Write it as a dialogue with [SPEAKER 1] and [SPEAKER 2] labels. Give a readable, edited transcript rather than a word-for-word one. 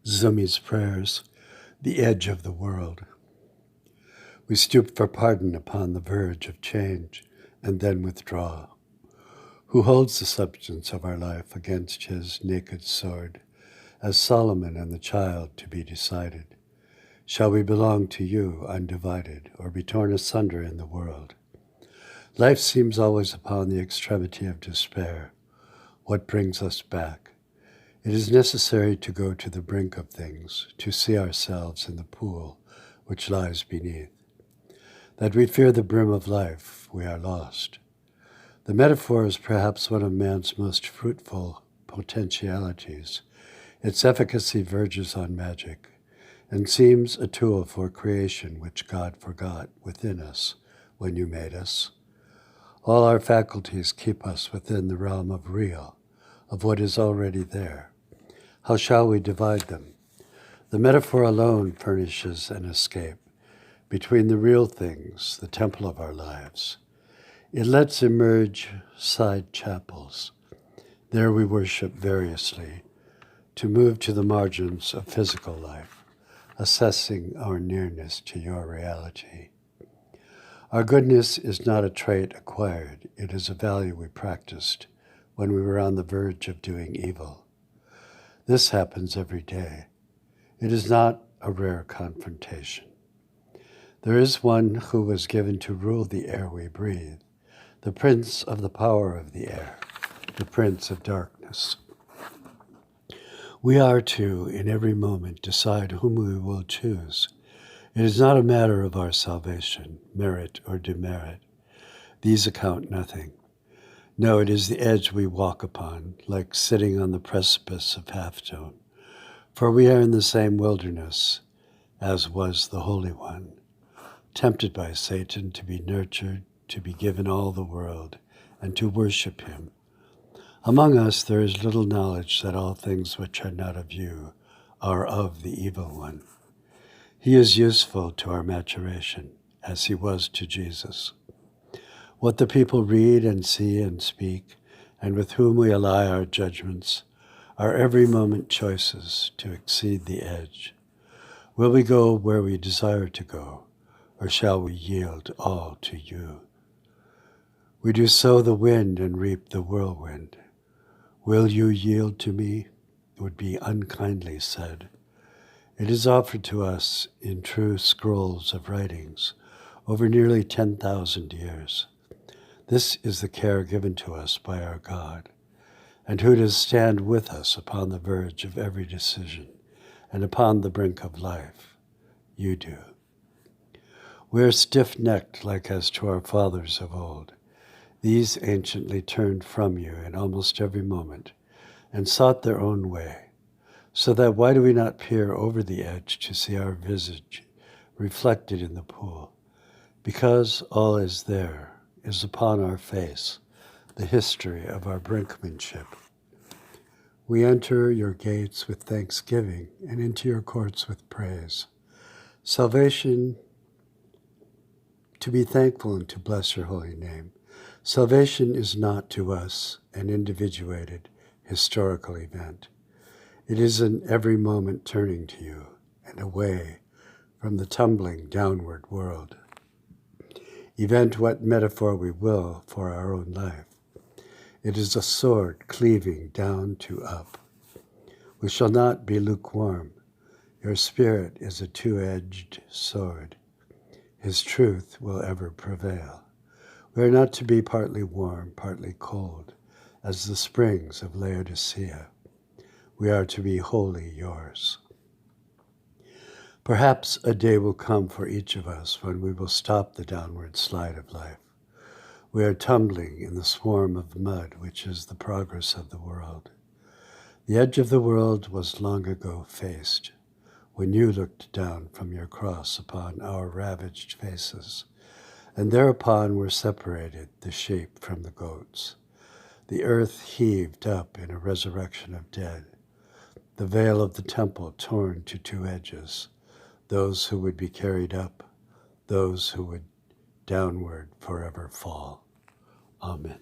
[SPEAKER 1] Zoomis prayers, the edge of the world. We stoop for pardon upon the verge of change and then withdraw. Who holds the substance of our life against his naked sword, as Solomon and the child to be decided? Shall we belong to you undivided, or be torn asunder in the world? Life seems always upon the extremity of despair. What brings us back? It is necessary to go to the brink of things, to see ourselves in the pool which lies beneath. That we fear the brim of life, we are lost. The metaphor is perhaps one of man's most fruitful potentialities. Its efficacy verges on magic, and seems a tool for creation which God forgot within us when you made us. All our faculties keep us within the realm of real, of what is already there. How shall we divide them? The metaphor alone furnishes an escape between the real things, the temple of our lives. It lets emerge side chapels. There we worship variously, to move to the margins of physical life, assessing our nearness to your reality. Our goodness is not a trait acquired. It is a value we practiced when we were on the verge of doing evil. This happens every day. It is not a rare confrontation. There is one who was given to rule the air we breathe, the prince of the power of the air, the prince of darkness. We are to, in every moment, decide whom we will choose. It is not a matter of our salvation, merit or demerit. These account nothing. No, it is the edge we walk upon, like sitting on the precipice of half-tone. For we are in the same wilderness as was the Holy One, tempted by Satan to be nurtured, to be given all the world, and to worship him. Among us there is little knowledge that all things which are not of you are of the evil one. He is useful to our maturation, as he was to Jesus. What the people read and see and speak, and with whom we ally our judgments, are every moment choices to exceed the edge. Will we go where we desire to go, or shall we yield all to you? We do sow the wind and reap the whirlwind. Will you yield to me? It would be unkindly said. It is offered to us in true scrolls of writings over nearly 10,000 years. This is the care given to us by our God, and who does stand with us upon the verge of every decision and upon the brink of life. You do. We are stiff-necked like as to our fathers of old. These anciently turned from you in almost every moment and sought their own way, so that why do we not peer over the edge to see our visage reflected in the pool? Because all is there, is upon our face, the history of our brinkmanship. We enter your gates with thanksgiving and into your courts with praise. Salvation, to be thankful and to bless your holy name. Salvation is not to us an individuated historical event. It is an every moment turning to you and away from the tumbling downward world. Event what metaphor we will for our own life. It is a sword cleaving down to up. We shall not be lukewarm. Your spirit is a two-edged sword. His truth will ever prevail. We are not to be partly warm, partly cold, as the springs of Laodicea. We are to be wholly yours. Perhaps a day will come for each of us when we will stop the downward slide of life. We are tumbling in the swarm of mud which is the progress of the world. The edge of the world was long ago faced, when you looked down from your cross upon our ravaged faces, and thereupon were separated the sheep from the goats. The earth heaved up in a resurrection of dead, the veil of the temple torn to two edges, those who would be carried up, those who would downward forever fall. Amen.